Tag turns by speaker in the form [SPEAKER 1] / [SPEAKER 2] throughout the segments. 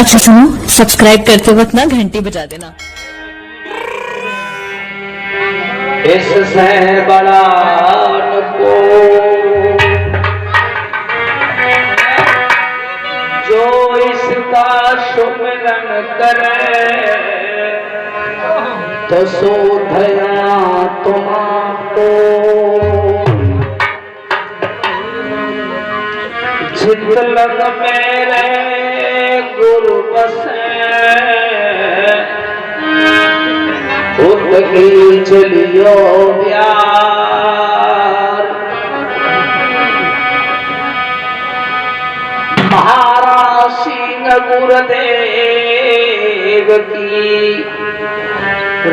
[SPEAKER 1] अच्छा सुनो, सब्सक्राइब करते वक्त ना घंटी बजा देना।
[SPEAKER 2] इससे बड़ा को जो इसका सुमिरन करे तो शोधया तुमको चित लग मेरे गुरु बसे उतकी चलियो प्यार महाराशिंग गुरुदेव की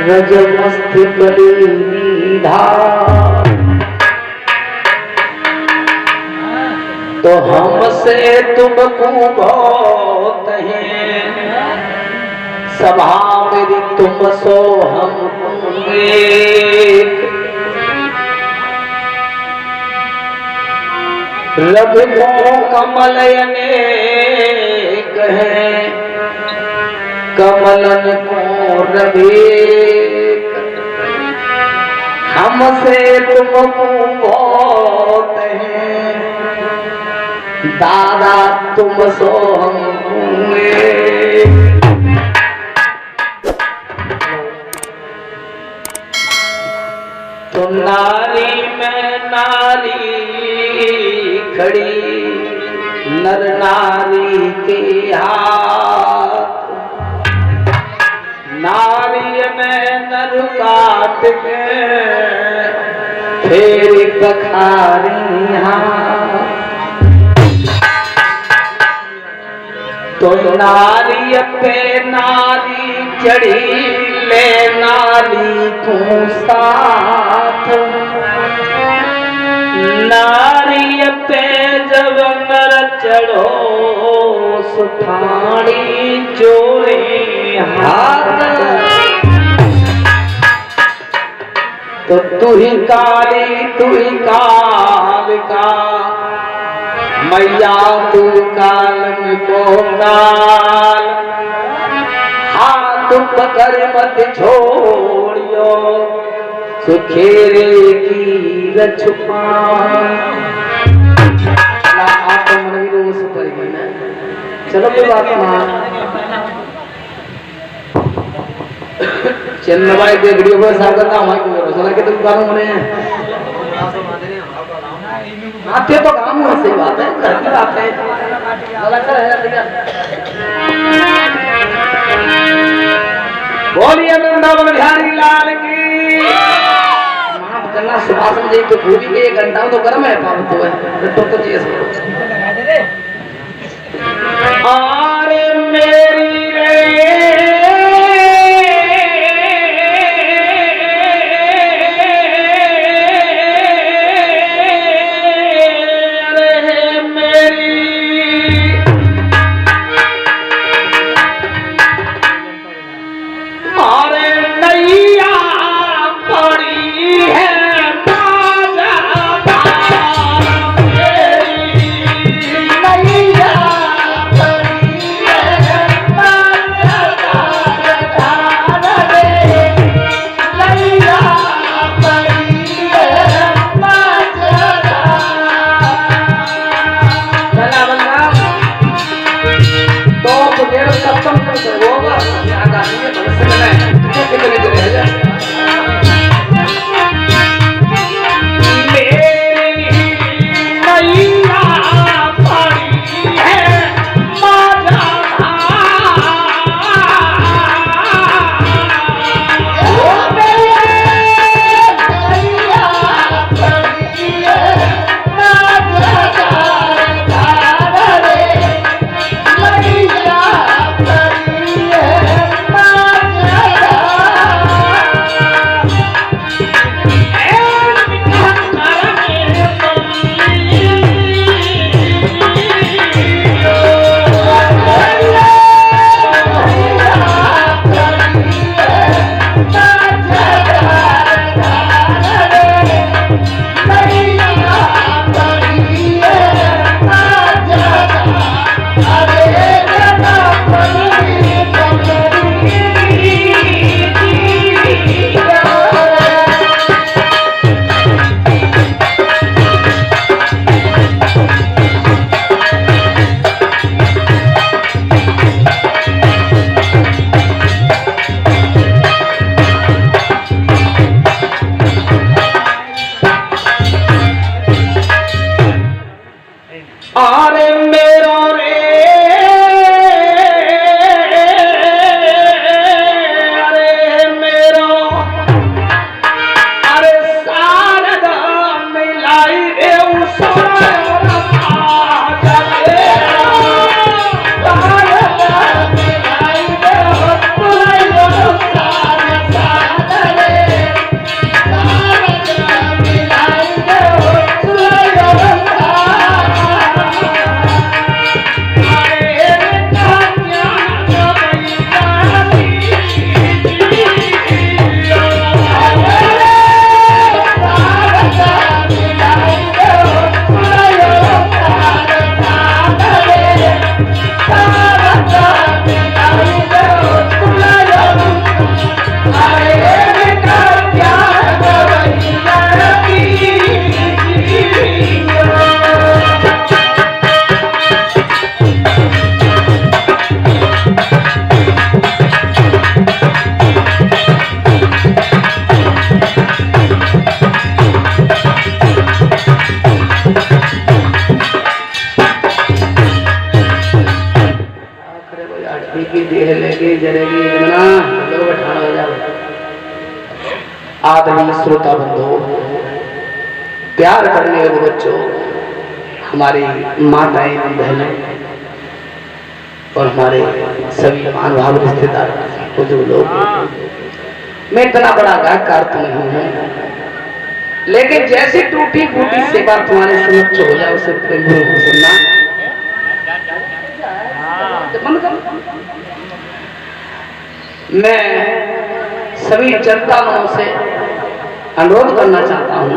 [SPEAKER 2] रजमस्त बली धार तो हमसे तुमको बहुत हैं सभा मेरी तुम सो हम एक रवि को कमल अनेक है कमलन को रवि हमसे तुमको बहुत हैं दादा तुम सो हम एक तो नारी में नारी खड़ी नर नारी के हाथ नारी में नर काट के फिर पखारी हाथ तो नारी पे नारी चढ़ी ले नारी को साथ नारी पे जब नर चढ़ो सुठानी चोरे हाथ तो तू ही काली तू ही काल का मैया तू काल को काल हाथ पकड़ मत छोड़ियो सुखेरे की रछुपा आप मन भी रोज पड़ेगी ना चलो कोई बात ना चंद भाई के वीडियो को साफ करता हमारे को चला के तुम कानून मने आते तो काम हो सही बात है घर की बात है बोलिए वृंदावन बिहारी लाल की माफ करना सुभाषण जी तो भूली के 1 घंटा तो गर्म है पाप तो है तो चाहिए अरे मेरी रे अरे मेरो रे अरे मेरो अरे शारदा मिलाई रे आदरणीय श्रोता बंधु, प्यार करने वाले बच्चों, हमारी माताएं बहनें और हमारे सभी महानुभाव रिश्तेदार बुजुर्ग लोग, मैं इतना बड़ा गायकार तो नहीं हूँ, लेकिन जैसी टूटी फूटी सेवा तुम्हारे समक्ष हो जाए उसे प्रेम पूर्वक सुनना। मैं सभी जनता मनों से अनुरोध करना चाहता हूं,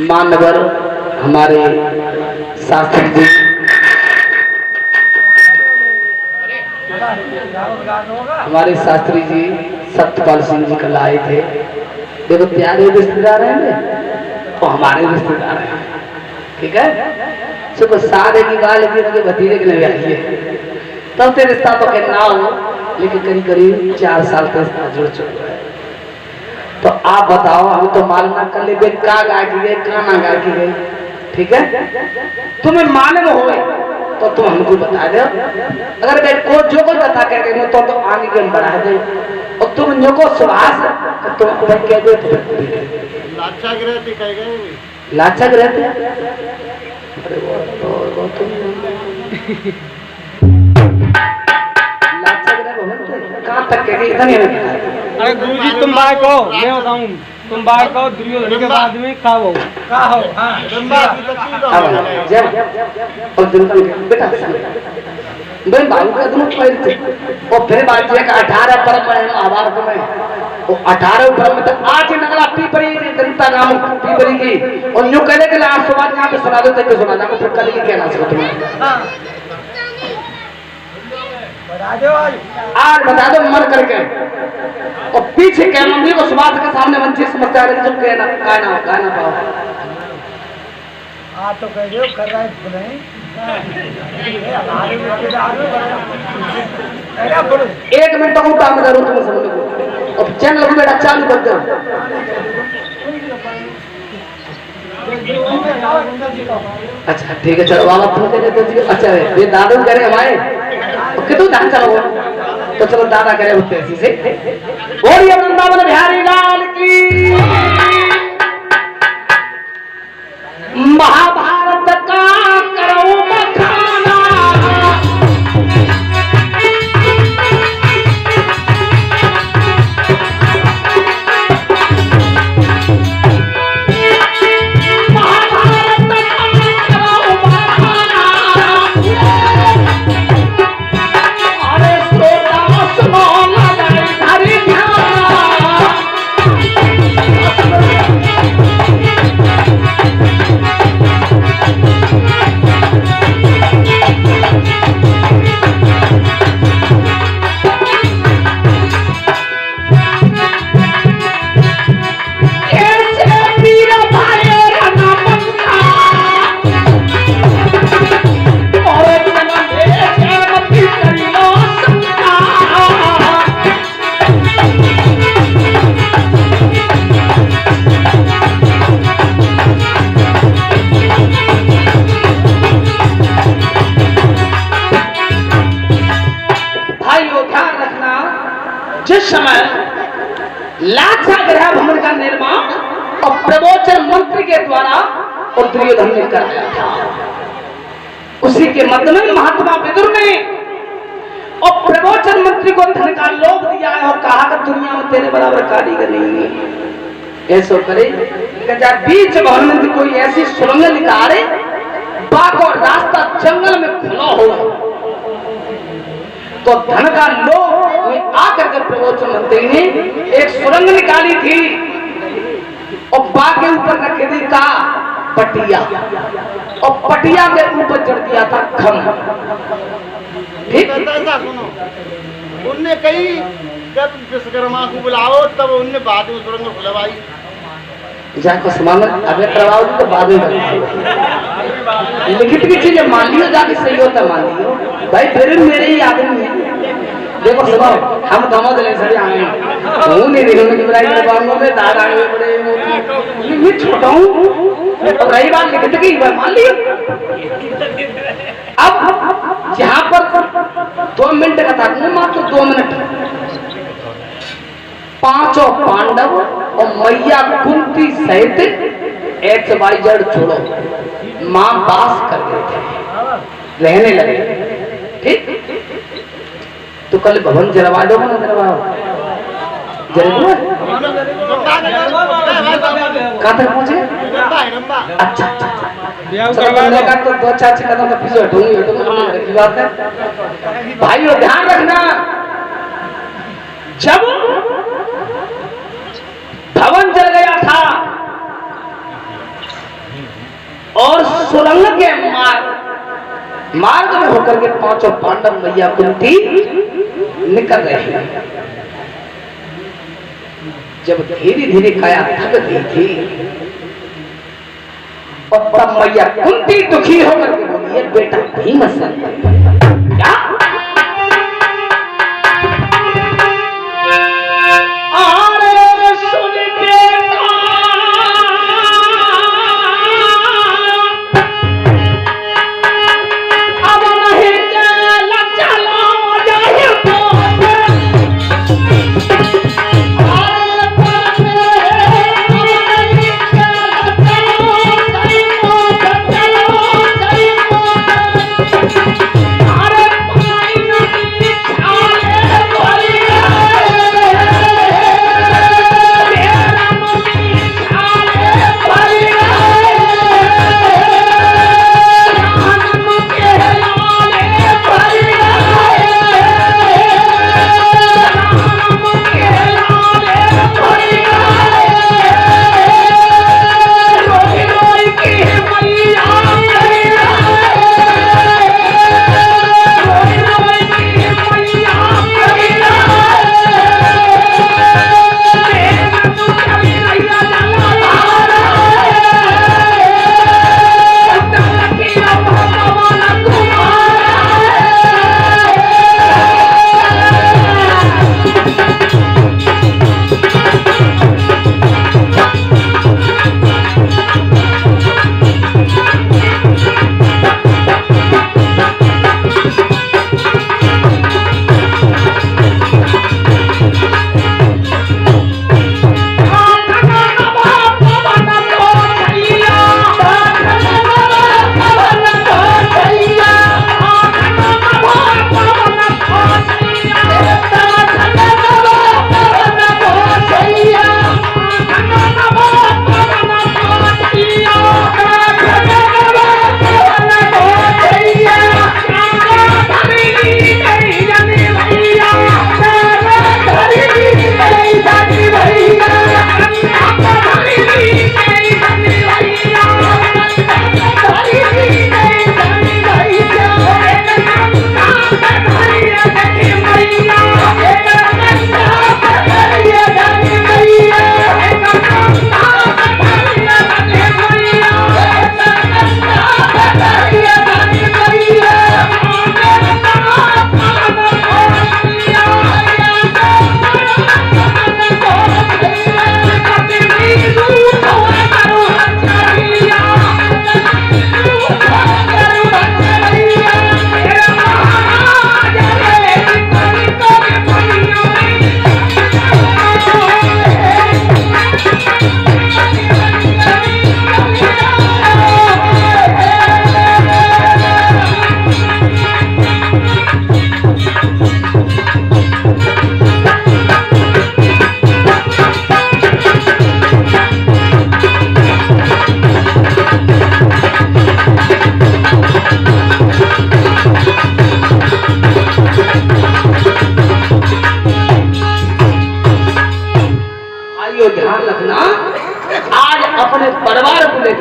[SPEAKER 2] मानवर हमारे शास्त्री जी, हमारे शास्त्री जी सत्यपाल सिंह जी कल आए थे। देखो प्यारे रिश्तेदार हैं वो हमारे रिश्तेदार हैं, ठीक है। सुबह सारे की गाल के भतीजे के लिए आई है, तब से रिश्ता तो कहना हो, लेकिन करीब करीब 4 साल तक रिश्ता जुड़ चुका है। तो आप बताओ, हम तो मालूम कर ले का गा की गए का ना गा की गई, ठीक है। तुम्हें मालूम हो तो तुम हमको बता दो, अगर मैं को जो को बता के तो आगे के बढ़ा दे, और तुम जो को सुभाष तो तुम कह दे तो
[SPEAKER 3] लाचा गिरती कह गए,
[SPEAKER 2] लाचा गिरते अरे वो तुम लाचा गिरते कहां तक के इतना नहीं है।
[SPEAKER 4] अरे गुरुजी तुम बाय को मैं बताऊं, तुम बाय को दुर्योधन के बाद में का हो हां
[SPEAKER 2] जब और दुर्योधन के बेटा मैं बाबू का दोनों पैर थे, और फिर बात यह कि 18 परम में महाभारत में वो 18 परम में तक आज नगला पीपरी जनता नाम पीपरी की, और न्यू कहने के लिए आज सुबह यहाँ पे सुना दो तो सुना जाओ, फिर कल की कहना सकते तुम्हें आज बता दो मन करके, और पीछे कह मम्मी को सुभाष के सामने मंची समस्या है जब कहना गाना पाओ
[SPEAKER 4] आ तो कह दो कर रहा है नहीं
[SPEAKER 2] एक मिनट तक उठा मैं जरूर तुम्हें समझ लो, और चैनल को बेटा चालू कर दो। अच्छा ठीक है, चलो बाबा तुम कह रहे। अच्छा ये दादू करे हमारे कितने धान चलो, तो चलो दादा करे उठते ऐसी से बोलिए वृंदावन बिहारी लाल की। महाभारत का करो बखाना, अरे श्रोता सुनो लगाए हरि ध्यान। जिस समय लाक्षागृह भवन का निर्माण और प्रवचन मंत्री के द्वारा और दुर्योधन ने कराया था, उसी के मध्य में महात्मा विदुर ने और प्रवचन मंत्री को धन का लोभ दिया है और कहा कि दुनिया में तेरे बराबर कारीगर नहीं है। ऐसा करे बीच भवन में कोई ऐसी सुरंग निकाले, बाग और रास्ता जंगल में खुला हो, तो धन का लोभ आकर के प्रवचन मंत्री ने एक सुरंग निकाली थी और बाग के ऊपर रख दी का पटिया, और पटिया के ऊपर चढ़ दिया था खम। ठीक,
[SPEAKER 3] सुनो, उनने कही जब विश्वकर्मा को बुलाओ तब उनने बाद में सुरंग खुलवाई।
[SPEAKER 2] जाको समान अगर करवाओ तो बाद में लिखित की चीजें मान लियो, जाके सही होता मान लियो भाई, फिर मेरे ही आदमी है। देखो सुनो, हम दोनों दिले सभी आए हूँ नहीं देखो कि बुराई मेरे बांगों में दादा आए बड़े मैं छोटा हूँ, तो रही बात लिखित की मान लियो। अब यहाँ पर 2 मिनट का था, मात्र 2 मिनट, 5 पांडव और मैया कुंती सहित XYZ छोड़ो मां बास कर गए थे, रहने लगे। ठीक, तो कल भवन जलवा दो ना, जलवाओ जरूर। कहाँ तक पहुँचे? अच्छा अच्छा, तो 2-4 कदम का पीछे हटूंगी की बात है भाइयों, ध्यान रखना। जब भवन जल गया था और सुरंग के मार्ग में होकर के 5 पांडव मैया कुंती निकल रहे हैं। जब धीरे धीरे काया थक गई थी और तब मैया कुंती दुखी होकर के बोली है, बेटा भीमसेन क्या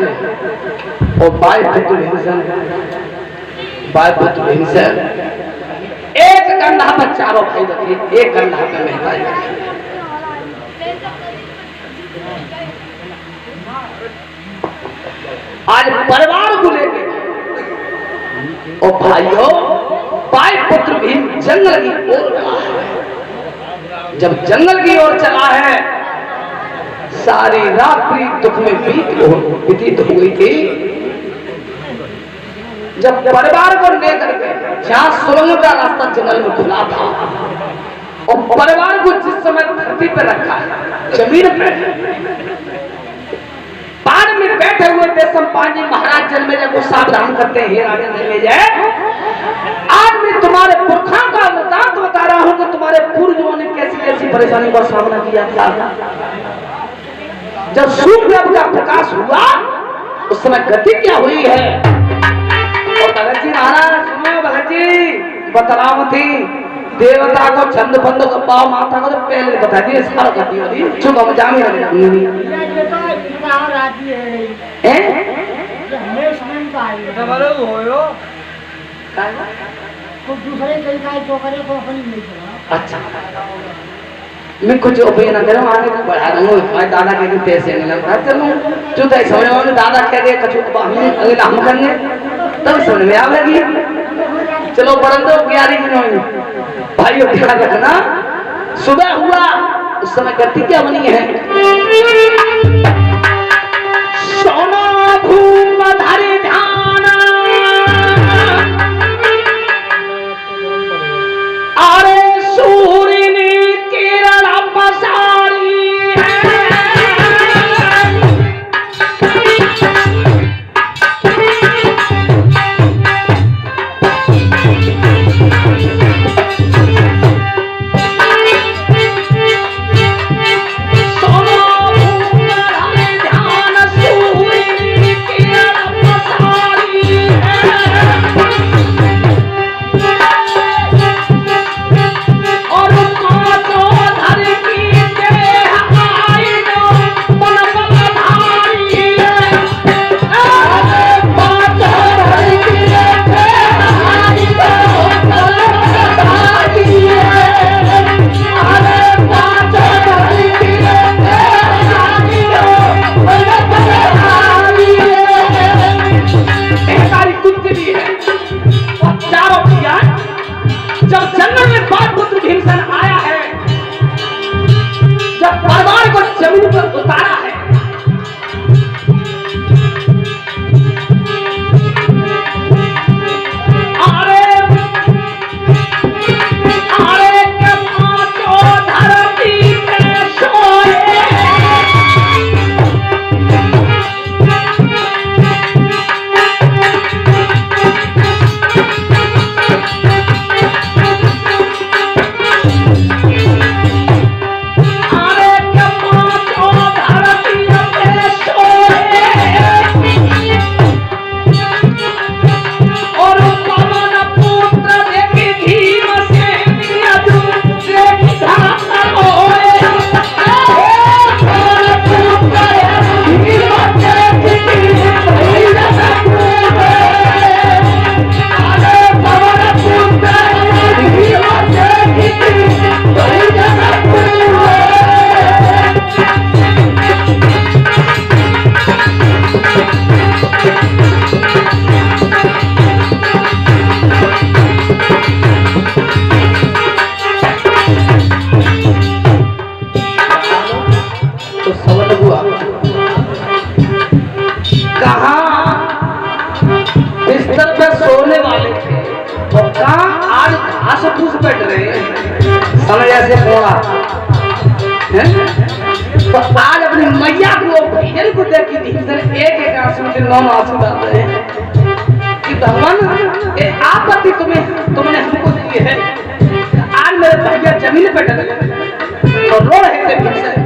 [SPEAKER 2] थे और वायुपुत्र भीमसेन एक कंधा पर चारों भाई रखे, एक कंधा पे मेहता जी रखे। आज परिवार को लेके और भाइयों वायुपुत्र भीम जंगल की ओर चला है। जब जंगल की ओर चला है, सारी रात्रि दुख में व्यतीत हो गई थी। जब परिवार को लेकर के जहां सुरंग का रास्ता जंगल में खुला था और परिवार को जिस समय धरती पर रखा है, जमीन पे पहाड़ में बैठे हुए थे सम्पान जी महाराज जन्मेजय को सावधान करते हैं, हे राजा जन्मेजय, आज मैं तुम्हारे पुरखों का वृतांत बता रहा हूं कि तुम्हारे पूर्वजों ने कैसी कैसी परेशानी का सामना किया था। जब सूर्य का प्रकाश हुआ उस समय गति क्या हुई है। और भगत जी महाराज सुनो, भगत जी बतलाव थी देवता को छंद बंद को पाव माता को तो पहले बता दिए सारा गति वाली चुप हम जामी नहीं अच्छा मैं कुछ उपाय ना करूं, आगे को बढ़ा दूंगा। दादा के पैसे नहीं लगता चलो जो तो समझ में दादा कह दे कछु अगले हम करने तब समझ में आवेगी। चलो बरन दो प्यारी नहीं भाइयों, ध्यान रखना। सुबह हुआ उस समय गति क्या बनी है। सोना भूम धरे ध्यान अरे सूर्य ने किरण पसारी तो आज अपनी मैया को भीजन को देखी भीमसेन एक एक आंसू के 9 आंसू डाल रहे हैं कि भगवान ये आपत्ति तुमने हमको दी है। आज मेरे भैया जमीन पे डले और रो रहे थे भीमसेन।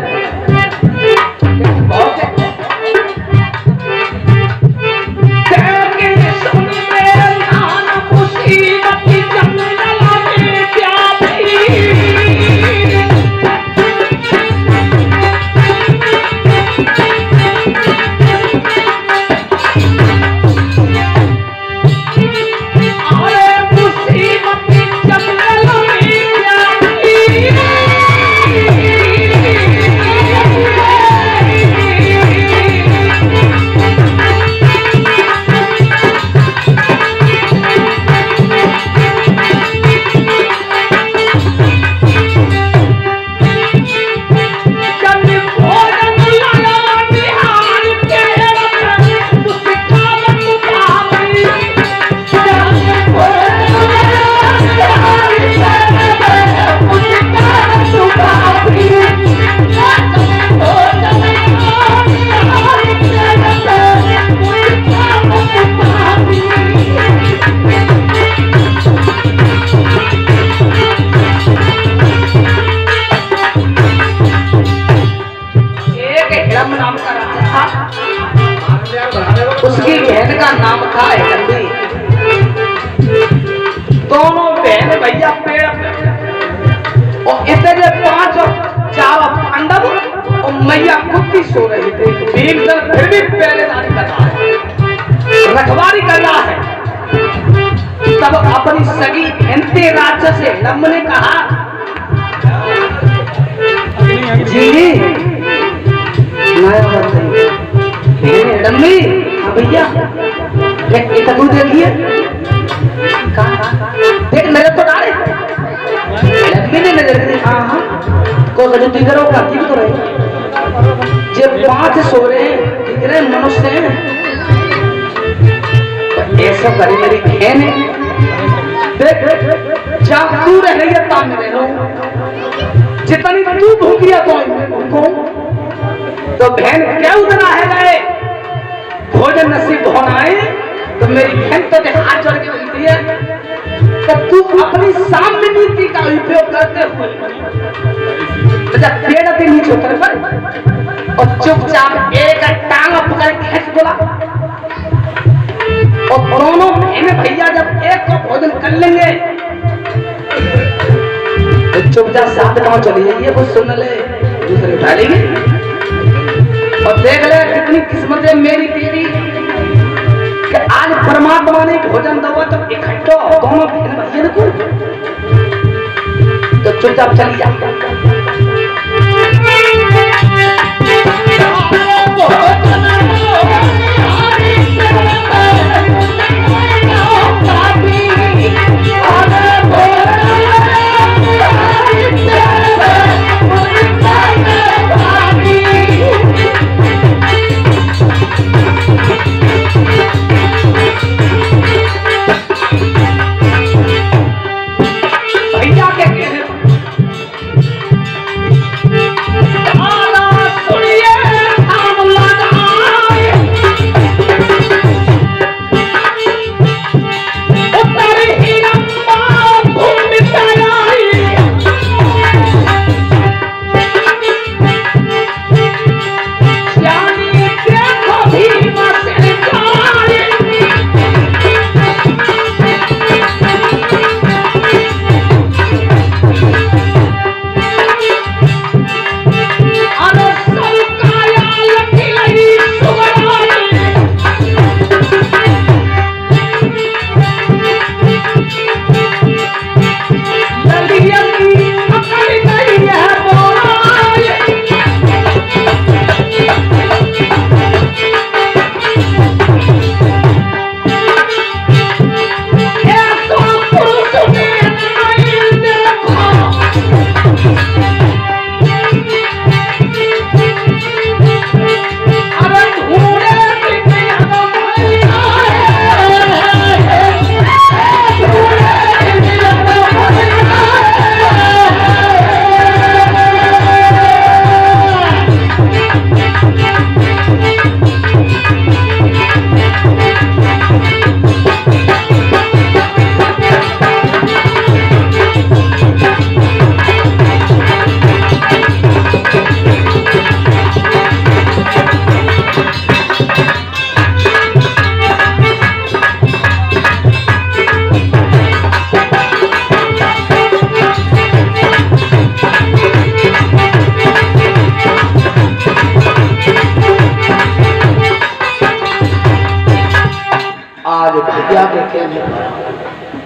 [SPEAKER 2] था हिडम्बी, दोनों बहन भैया पेड़ पे और इतने 5 और 4 पांडव और मैया कुत्ती सो रही थी। भीमसेन फिर भी पहरेदारी कर रहा है, रखवारी कर रहा है। तब अपनी सगी हिंदी राक्षस से हिडम्ब ने कहा, जी हिडम्बी, हाँ भैया इतना देखिए, देख नजर तो डाले। हिडम्बी ने नजर दी, हाँ हाँ को गजती करो का ठीक तो रहे, जे 5 सो रहे हैं दिख रहे मनुष्य हैं, ऐसा करी मेरी बहन है। देख जब तू रह रही है ताम में रह लो, जितनी तू भूखिया तो उनको तो बहन क्या उतना है गए भोजन नसीब होना है। तो मेरी बहन तो हाथ जोड़ के बोलती है कि तू अपनी सामने नीति का उपयोग करते हुए तो जब पेड़ के नीचे उतर पर और चुपचाप एक टांग पकड़ खींच बोला, और दोनों बहन भैया जब एक को भोजन कर लेंगे तो चुपचाप 7 गांव चली जाइए, कुछ सुन ले दूसरे उठा लेंगे और देख ले कितनी किस्मत है मेरी तेरी कि आज परमात्मा ने भोजन दवा तो इकट्ठा दोनों बहन भैया को तो चुपचाप चली जा।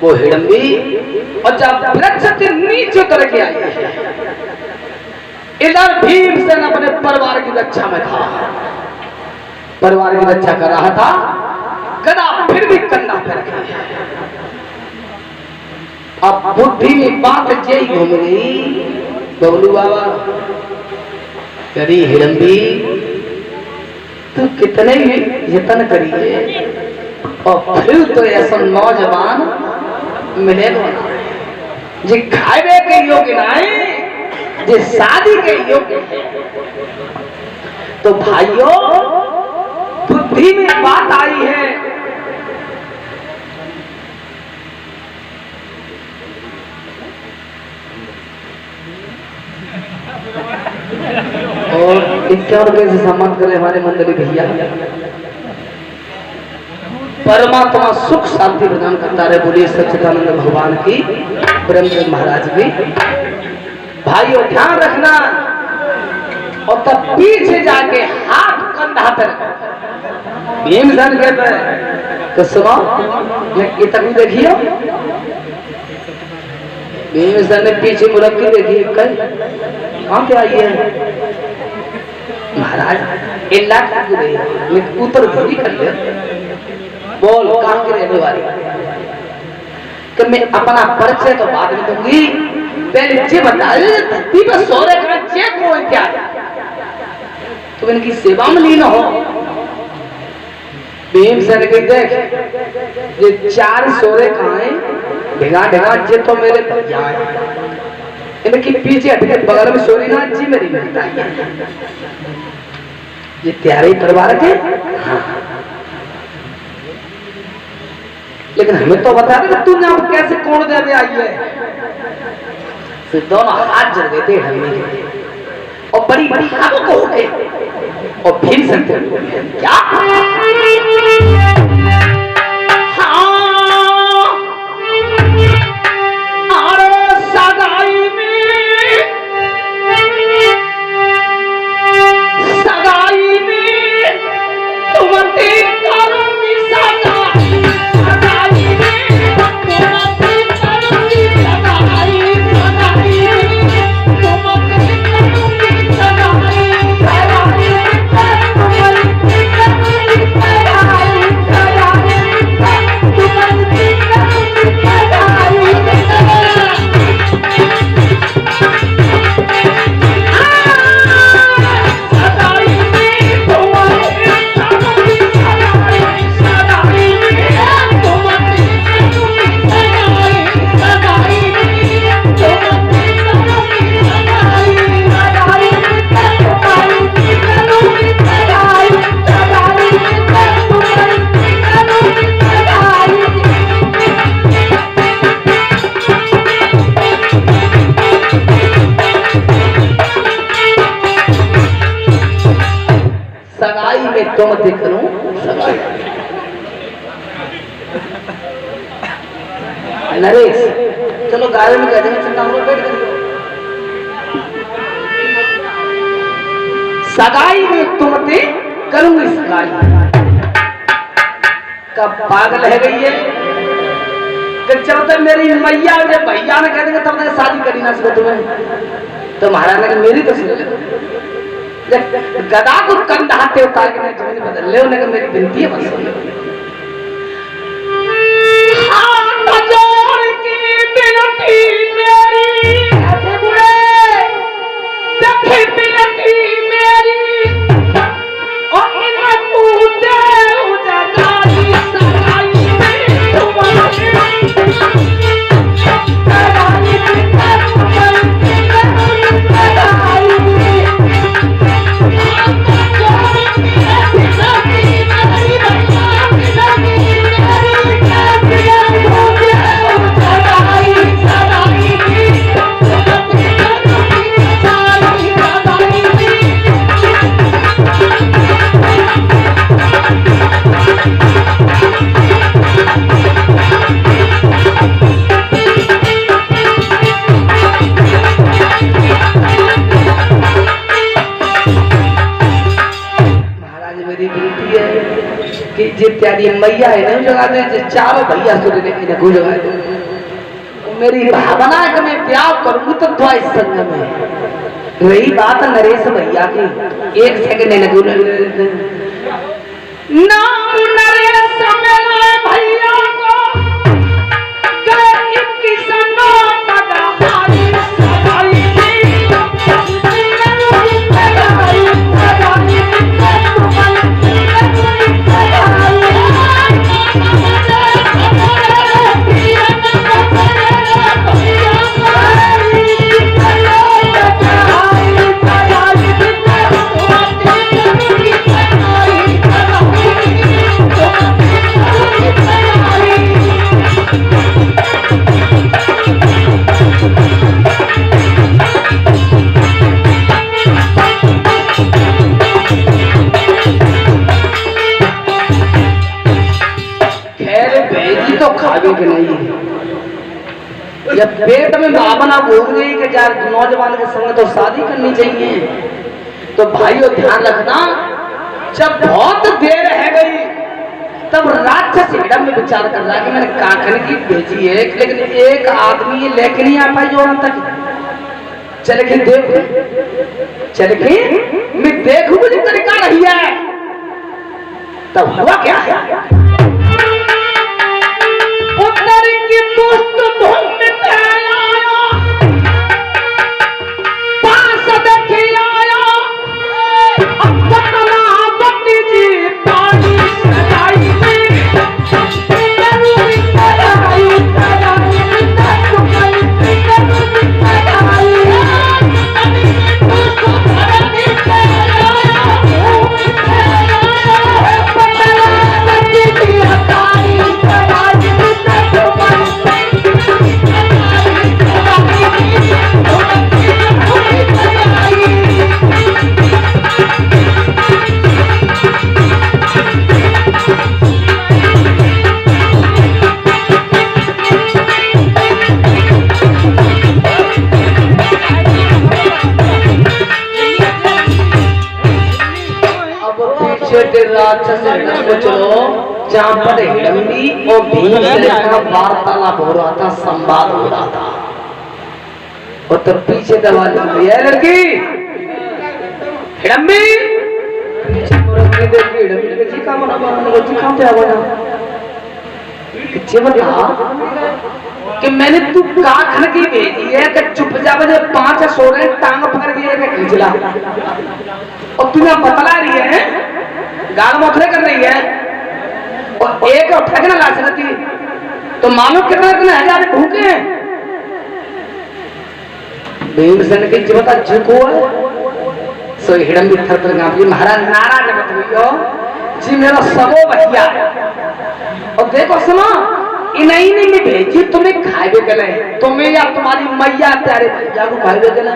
[SPEAKER 2] वो हिडम्बी और जब वृक्ष से नीचे उतर के आई, इधर भीमसेन अपने परिवार की रक्षा में था, परिवार की रक्षा कर रहा था, गदा फिर भी कन्ना फिर गई। अब बुद्धि में बात यही घूम गई, बबलू बाबा करी हिडम्बी तू कितने यत्न करिए और फिर तो ऐसा नौजवान मिलेगा जी खाए के योग्य नहीं, जी शादी के योग्य है। तो भाइयों बुद्धि में बात आई है, और 51 रुपए से सम्मान करे हमारे मंदिर भैया। परमात्मा सुख शांति प्रदान करता रहे। बोलिए सच्चिदानंद भगवान की, ब्रह्मदेव महाराज की। भाइयों ध्यान रखना, और तब पीछे जाके हाथ कंधा पर भीमधन के पे तो सुनो, ये तक देखियो भीमधन ने पीछे मुड़क के देखिए, कल कहाँ पे आई है महाराज, इल्ला कर गई लेकिन उतर धीरे कर ले। बोल कहाँ के रहने वाली, कि मैं अपना परिचय तो बाद में दूंगी, पहले ये बता धरती पर सोरे का जे कोई क्या तुम इनकी सेवा में लीन हो। भीमसेन की देख, ये 4 सोरे कहाँ हैं, ढेगा ढेगा जे तो मेरे भैया है, इनकी पीछे हट के बगल में सोरी ना जी मेरी बेटा है, ये त्यारे परिवार के। हाँ। लेकिन हमें तो बता दे तू यहाँ कैसे कौन दे दे आई है। फिर दोनों हाथ जल गए थे हमें और बड़ी बड़ी हाथों को उठे और फिर सकते क्या तो मत करूं नरेश, चलो गाड़ी में कह देंगे, चिंता हम बैठ गए। सगाई में तुमते करूंगी सगाई, कब पागल है गई है कि जब तक मेरी मैया जब भैया ने कह देंगे तब तक शादी करी ना सको तुम्हें। तो महाराज ने मेरी तो सुन गदा को कंधा हाथे उतार के जमीन बदल ले, उन्हें मेरी विनती है बस प्यारी मैया है नहीं जगा दे, चारों भैया सुने इन्हें जगा दे। मेरी भावना है कि मैं प्यार करूंगी तो द्वाइस संग में। रही बात नरेश भैया की, 1 सेकंड नाम नरेश मेरे भैया को गए इनकी सन्ना जब पेट में भावना घूम गई कि यार नौजवान के संग तो शादी करनी चाहिए, तो भाइयों ध्यान रखना, जब बहुत देर रह गई तब राक्षस हिडम में विचार कर रहा कि मैंने काखन की भेजी है, लेकिन एक आदमी ये लेके नहीं आ पाई जो तक। चल के देख, चल के मैं देखूं मुझे तरीका नहीं है। तब हुआ क्या है, उतर की दुष्ट धुन में आया, पास देखे आया, अब बतना बनी जी पानी सजाई में राक्षस चलो जहाँ पर हिडम्बी और भीमसेन का वार्तालाप हो रहा था, संवाद हो रहा था, और तो पीछे दबा ली है लड़की हिडम्बी, देखी हिडम्बी के जी का मना बना जी कहाँ पे आ गया बता कि मैंने तू काखन की भेजी है कि चुप जा, बजे 5 सो रहे टांग पकड़ दिए कि खिंचला, और तू यहाँ बतला रही है, गाल मोखरे कर रही है, और एक उठा के ना ला सकती, तो मालूम कितना कितना हजार भूखे हैं। भीमसेन की जीवता झुको है, सो हिडम्बी थर गांव महाराज नाराज मत हुई जी, मेरा सबो बचिया, और देखो सुनो इन्हीं ने भेजी तुम्हें खाए गले, तुम्हें या तुम्हारी मैया प्यारे भैया को खाए गले,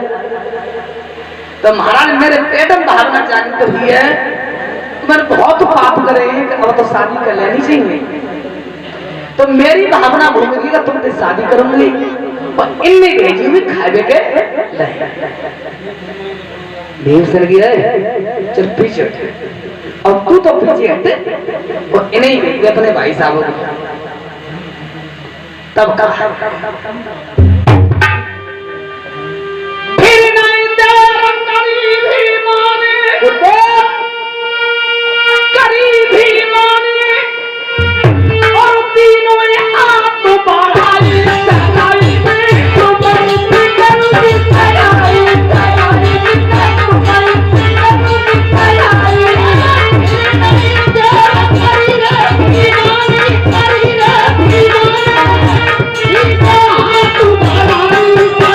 [SPEAKER 2] तो महाराज मेरे पेट में भावना जागृत हुई है, मैंने बहुत पाप करे हैं कि अब तो शादी कर लेनी चाहिए, तो मेरी भावना भूमिकी का तुमसे शादी करूंगी, और इनने भेजी हुई खाए के भीमसेन की है, चल पीछे और तू तो पीछे हटे, और इन्हें भेजी अपने भाई साहब को। तब कहा फिर नहीं देर करीबी माने, करीबी माने, और तीनों ने हाथ बढ़ाए सगाई में, तो बंदी करूंगी सगाई, सगाई करूंगी सगाई, नहीं देर करी रे भीमानी, करी रे भीमानी, इनको हाथ बढ़ाए सगाई,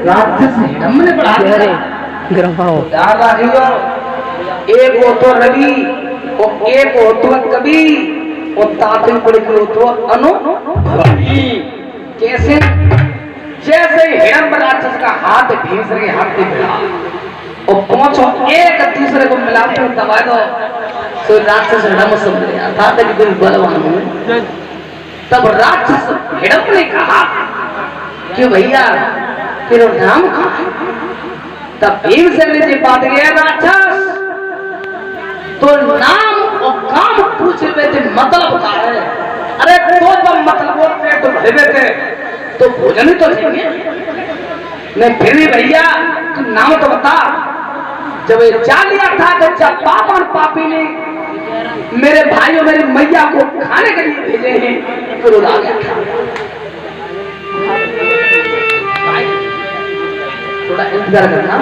[SPEAKER 2] राक्षस हमने बढ़ा एक हो तो रवि, और एक हो तो कवि, और ताते पड़े हो तो अनुभवी। कैसे? जैसे हिडम्ब राक्षस का हाथ भीमसेन के हाथ में मिला, और पहुंचो एक दूसरे को मिला के दबा दो, तो राक्षस हिडम्ब समझ गया था कि कोई बलवान हूं। तब राक्षस हिडम्ब ने कहा कि भैया तेरा नाम कहाँ है? तब भीमसेन ने बात किया, राक्षस तो नाम और काम पूछ रहे थे, मतलब क्या है? अरे तो जब मतलब बोलते तो भरे थे तो भोजन ही तो चाहिए, नहीं फिर भी भैया तू नाम तो बता। जब ये जान लिया था तो जब पापन पापी ने मेरे भाई और मेरी मैया को खाने के लिए भेजे हैं, फिर उड़ा गया था। थोड़ा इंतजार करना।